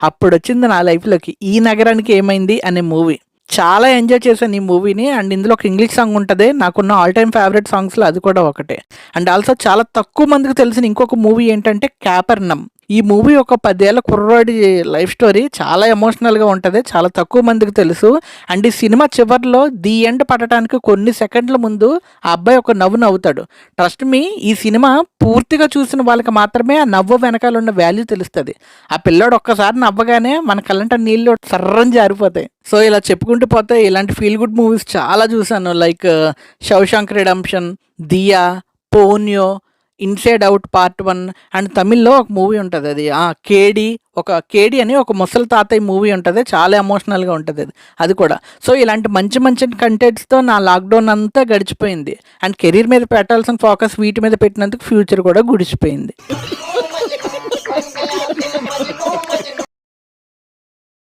అప్పుడొచ్చింది నా లైఫ్‌లోకి 'ఈ నగరానికి ఏమైంది' అనే మూవీ. చాలా ఎంజాయ్ చేశాను ఈ మూవీని. అండ్ ఇందులో ఒక ఇంగ్లీష్ సాంగ్ ఉంటది. నాకున్న ఆల్ టైమ్ ఫేవరెట్ సాంగ్స్‌లో అది కూడా ఒకటే. అండ్ ఆల్సో చాలా తక్కువ మందికి తెలిసిన ఇంకొక మూవీ ఏంటంటే 'క్యాపర్నమ్'. ఈ మూవీ ఒక 10 ఏళ్ల కుర్రోడి లైఫ్ స్టోరీ. చాలా ఎమోషనల్‌గా ఉంటది. చాలా తక్కువ మందికి తెలుసు. అండ్ ఈ సినిమా చివర్లో ది ఎండ్ పడటానికి కొన్ని సెకండ్ల ముందు ఆ అబ్బాయి ఒక నవ్వు నవ్వుతాడు. ట్రస్ట్ మీ, ఈ సినిమా పూర్తిగా చూసిన వాళ్ళకి మాత్రమే ఆ నవ్వు వెనకాల ఉన్న వాల్యూ తెలుస్తది. ఆ పిల్లోడు ఒక్కసారి నవ్వగానే మన కళ్ళంట నీళ్ళు సర్రని జారిపోతాయి. సో ఇలా చెప్పుకుంటూ పోతే ఇలాంటి ఫీల్ గుడ్ మూవీస్ చాలా చూసాను. Like 'Shawshank Redemption', 'Dia', 'Ponyo', 'inside out part 1' and తమిళ్లో ఒక మూవీ ఉంటది. అది 'కేడి' అని ఒక ముసలి తాతయ్య మూవీ ఉంటది. చాలా ఎమోషనల్‌గా ఉంటది అది. అది కూడా. సో ఇలాంటి మంచి మంచి కంటెంట్స్‌తో నా లాక్‌డౌన్ అంతా గడిచిపోయింది. అండ్ కెరీర్ మీద పెట్టాల్సిన ఫోకస్ వీటి మీద పెట్టినందుకు ఫ్యూచర్ కూడా గుడిచిపోయింది.